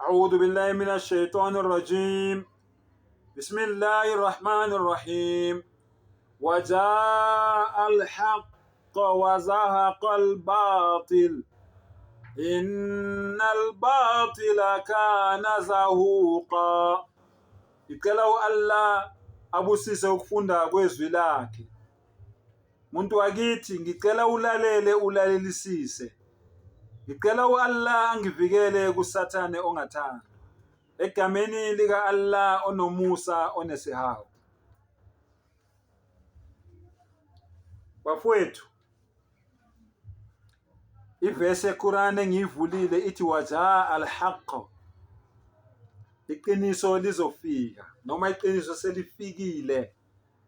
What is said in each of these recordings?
أعوذ بالله من الشيطان الرجيم. بسم الله الرحمن الرحيم. وجاء الحق وزهق الباطل إن الباطل كان زهوقا. Ngicela Allah abusise ukufunda kwezwi lakhe. Muntu wakithi ngicela ulalelisise. Ngicela Allah angivikele kusathane ongathanga. Egameni lika Allah onomusa onesihawu. Bafowethu, ivesi yeQuran engiyivulile ithi wajaa al-haqq. Iqiniso lizofika noma iqiniso selifikile.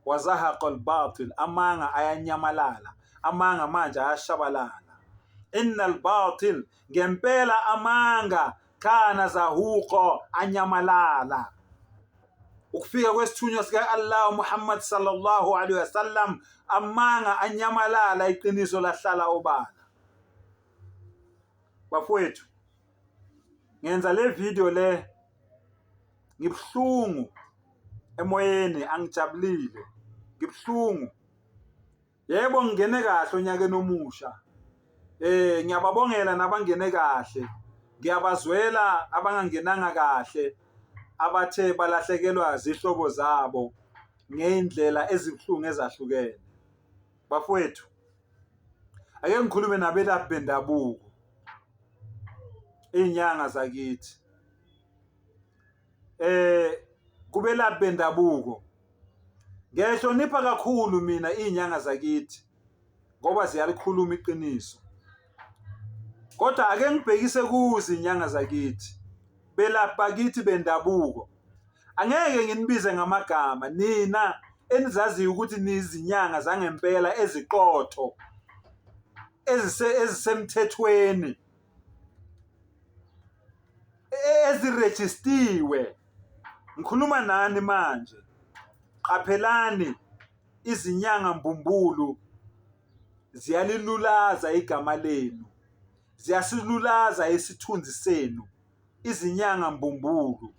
Wazahaqa al-batil, amanga ayanyamalala, amanga manje ayashabalala. Innal batil, ngempela amanga kana zahuqa, anyamalala. Ukufika kwesithunywa sika Allah Muhammad sallallahu alaihi wasallam, amanga anyamalala, iqiniso lahlala obala. Bafowethu, ngenza le video le ngibhlungu emoyeni, angijabulile, ngibhlungu. Yebo ngene kahle onyakeni omusha. Ngiyababongela nabangene kahle. Ngiyabazwela abangangenanga kahle, abathe balahlekelwa zihlobo zabo ngeindlela ezibhlungu ezahlukene. Bafowethu, ake ngikhulume nabelaphi bendabuko, inyanga zakithi. Kubelaphi bendabuko ngiyahlonipha kakhulu mina inyanga zakithi ngoba ziyalikhuluma iqiniso. Kodwa ake ngibhekise kuzi inyanga zakithi, belaphi bakithi bendabuko. Angeke nginibize ngamagama, nina enizaziyo ukuthi nizinyanga zangempela eziqotho, ezisemthethweni, ezirejistiwe. Ngikhuluma nani manje. Qaphelani, izinyanga mbumbulu ziyalilulaza igama lenu, ziyasilulaza isithunzi senu, izinyanga mbumbulu.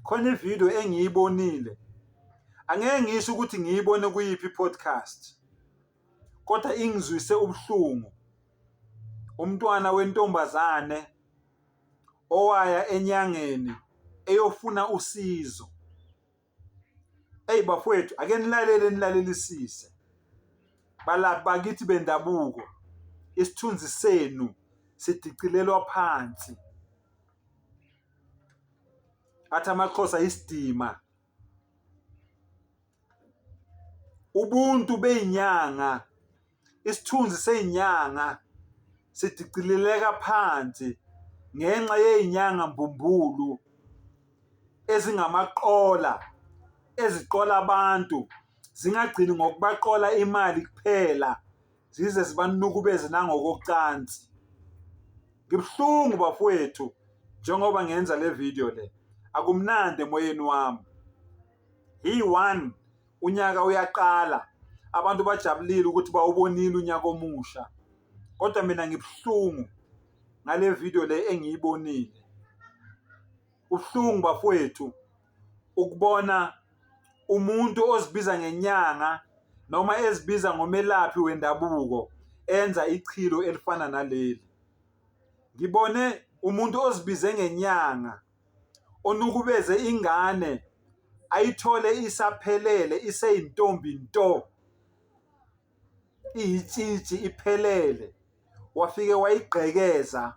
Khona ivideo engiyibonile, angeke ngisho ukuthi ngiyibone kuyiphi podcast, kodwa ingizwise ubuhlungu. Umntwana wentombazane owaya enyangeni eyofuna usizo. Bafowethu, ake nilalelisise. Balaphi bakithi bendabuko, isithunzi senu sidicilelwa phansi. Athi amaXhosa isidima. Ubuntu beyinyanga, isithunzi seyinyanga sidicileleka phansi ngenxa yeyinyanga mbumbulu ezingamaqola, eziqola abantu, zingagcini ngokubaqola imali kuphela, zize zibanukubeze nangokocansi. Ngibhlungu bafowethu njengoba ngenza le video le. Akumnandi emoyeni wami. One, unyaka uyaqala, abantu bajabulile ukuthi bawubonile unyaka omusha. Kodwa mina ngibhlungu ngale video le engiyibonile. Ubuhlungu bafowethu ukubona umuntu ozibiza ngenyanga noma ezibiza ngomelaphi wendabuko enza ichilo elifana naleli. Ngibone umuntu ozibize ngenyanga onukubeze ingane, ayithole isaphelele, iseyintombi nto, iyitshitshi iphelele, wafike wayigqekeza.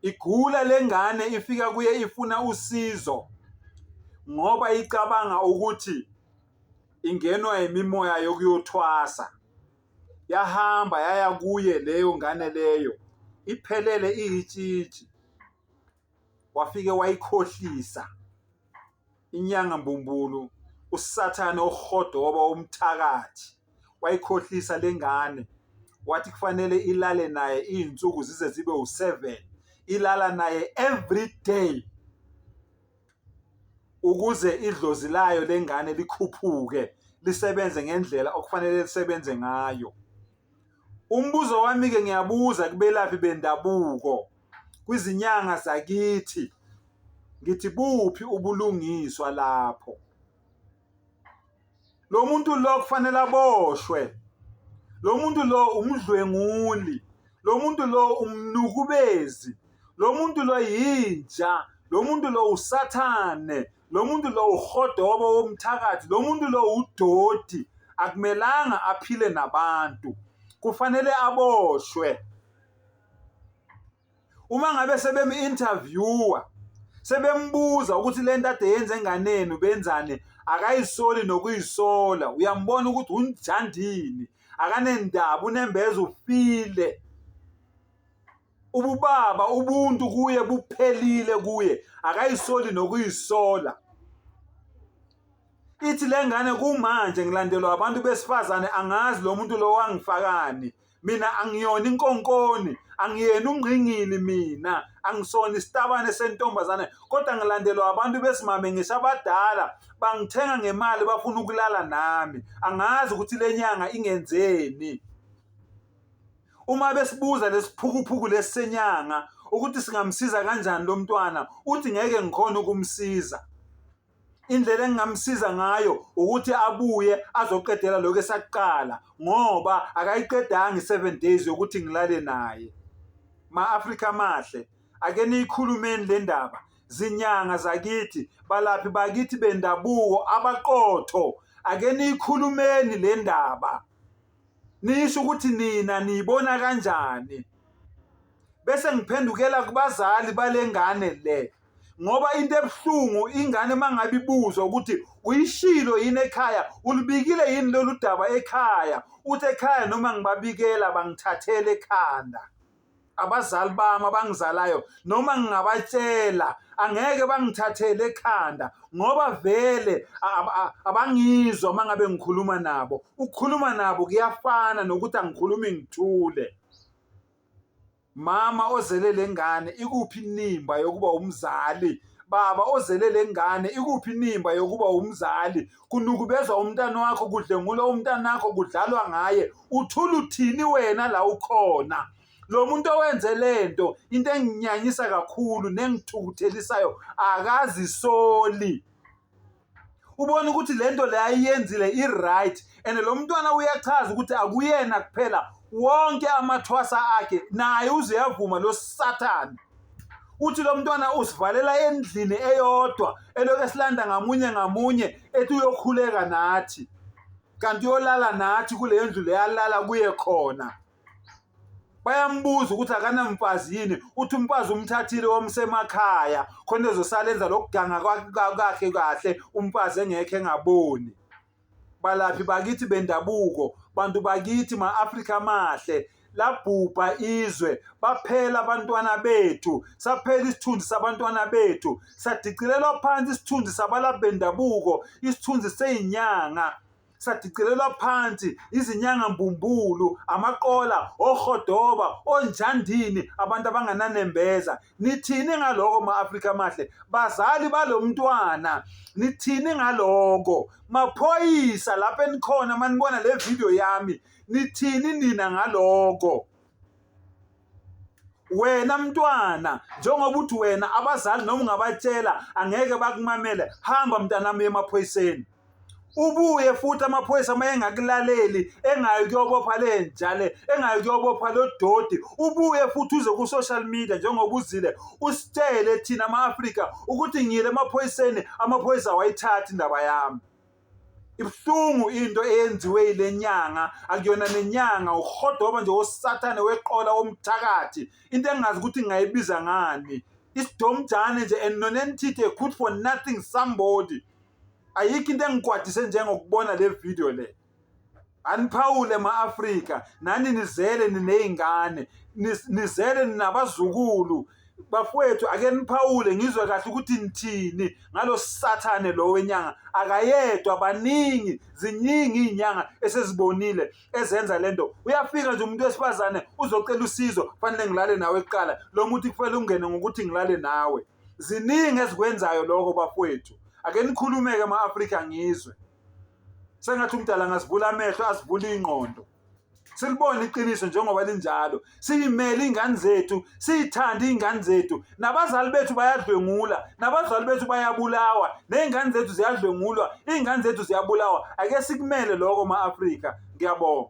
Igula lengane, ifika kuye ifuna usizo ngoba icabanga ukuthi ingenwa imimoya yokuyothwasa. Yahamba yaya kuye leyo ngane leyo, iphelele iyitshitshi, wafike wayikhohlisa. Inyanga mbumbulu, usathane ohodoba umthakathi, wayikhohlisa lengane. Wathi kufanele ilale naye izinsuku zize zibe u7, ilala naye every day ukuze idlozi layo lengane likhuphuke, lisebenze ngendlela okufanele lisebenze ngayo. Umbuzo wami ke ngiyabuza kubelaphi bendabuko kwizinyanga zakithi. Ngithi buphi ubulungiswa lapho? Lo muntu lo kufanele aboshwe. Lo muntu lo umdlwenguli. Lo muntu lo umnukubezi. Lo muntu lo yinja. Lo muntu lo usathane. Lo muntu lo uhodobo womthakathi. Lo muntu lo udoti. Akumelanga aphile nabantu. Kufanele aboshwe. Uma ngabe sebemi-interviewer, sebembuza ukuthi le nto ade yenze enganeni ubenzani, akayisoli nokuyisola, uyambona ukuthi unjandini, akanendaba, unembeza ufile. Ububaba, ubuntu kuye buphelile kuye, akayisoli nokuyisola. Ithi le ngane kumanje ngilandelwa abantu besifazane, angazi lo muntu lo wangifakani. Mina angiyona inkonkoni, angiyena ungqingili mina, angisona isitabane sentombazane, kodwa ngilandelwa abantu besimame ngisho abadala, bangithenga ngemali bafuna ukulala nami. Angazi ukuthi le nyanga ingenzeni. Uma besibuza lesiphukuphuku lesisenyanga ukuthi singamsiza kanjani lo mntwana, uthi ngeke ngikhona ukumsiza. Indlela engingamsiza ngayo ukuthi abuye azoqedela lokho esaqala, ngoba akayiqedanga 7 days yokuthi ngilale naye. Ma-Afrika amahle, ake niyikhulumeni le ndaba. Zinyanga zakithi, balaphi bakithi bendabuko abaqotho, ake niyikhulumeni le ndaba. Nisho ukuthi nina niyibona kanjani. Bese ngiphendukela kubazali balengane le. Ngoba into ebuhlungu ingane mangabe ibuzwa ukuthi uyishilo yini ekhaya, ulibikile yini lolu daba ekhaya, uthi ekhaya noma ngibabikela bangithathele ekhanda. Abazali bami abangizalayo noma ngingabatshela angeke bangithathele ekhanda, ngoba vele abangizwa mangabe ngikhuluma nabo. Ukukhuluma nabo kuyafana nokuthi angikhulumi ngithule. Mama ozele lengane, ikuphi inimba yokuba umzali? Baba ozele lengane, ikuphi inimba yokuba umzali? Kunukubezwa umntana wakho, kudlengulwa umntana wakho, kudlalwa ngaye. Uthula uthini wena la ukhona? Lo muntu owenze lento, into enginyanyisa kakhulu nengithukuthelisayo, akazisoli. Ubona ukuthi lento le ayiyenzile i-right, and lo mntwana uyachaza ukuthi akuyena kuphela, wonke amathwasa akhe naye uze yavuma lo Sathane. Uthi lo mntwana usivalela endlini eyodwa, eloku esilanda ngamunye ngamunye, ethi uyokhuleka nathi, kanti uyolala nathi kule ndlu leyalala kuye khona. Bayambuza ukuthi akanamfazi yini, uthi umfazi umthathile womsemakhaya khona ezosalenza lokuganga kwakhe kahle, umfazi engekho engaboni. Balaphi bakithi bendabuko, bantu bakithi ma-Afrika amahle, labhubha izwe, baphela abantwana bethu, saphela isithunzi sabantwana bethu, sadicilelwa phansi isithunzi sabalaphi bendabuko, isithunzi seyinyanga, sadicilelwa phansi izinyanga mbumbulu, amaqola, ohodoba, onjandini, abantu abangananembeza. Nithini ngaloko ma-Afrika amahle? Bazali balo mntwana, nithini ngaloko? Maphoyisa lapho enikhona manibona le video yami, nithini nina ngaloko? Wena mntwana, njengoba uthi wena abazali noma ungabatshela angeke bakumamele, hamba mntanami emaphoyiseni. Ubuye futhi amaphoyisa mayengakulaleli, engayi kuyobopha le njale, engayi kuyobopha lo dodi, ubuye futhi uze ku social media njengoba uzile, usitshele thina ama-Afrika ukuthi ngiyile emaphoyiseni, amaphoyisa awayithathi indaba yami. Ibhlungu into eyenziwe ile nyanga, akuyona nenyanga, uhodoba nje wosathane weqola womthakathi. Into engazi ukuthi ngayibiza ngani, isidomjane nje, and nonentithe good for nothing somebody. Ayikho into engigwadise njengokubona le video le. Aniphawule ma-Afrika, nani nizele niney'ngane, nizele ninabazukulu. Bafowethu ake niphawule ngizwe kahle ukuthi nithini ngalo Sathane lo wenyanga. Akayedwa, baningi, ziningi iy'nyanga esezibonile ezenza lento. Uyafika nje umuntu wesifazane uzocela usizo, kufanele ngilale nawe kuqala, lo muntu kufanele ungene ngokuthi ngilale nawe. Ziningi ezikwenzayo lokho bafowethu. Ake nikhulumeke ma-Afrika ngizwe. Sengathi umdala ngasivula amehlo, asivula ingqondo. silibone iqiniso njengoba linjalo, siyimele iy'ngane zethu, siyithande iy'ngane zethu. Nabazali bethu bayadlwengula, nabazali bethu bayabulawa, ney'ngane zethu ziyadlwengulwa, iy'ngane zethu ziyabulawa. Ake sikumele lokho ma-Afrika. Ngiyabonga.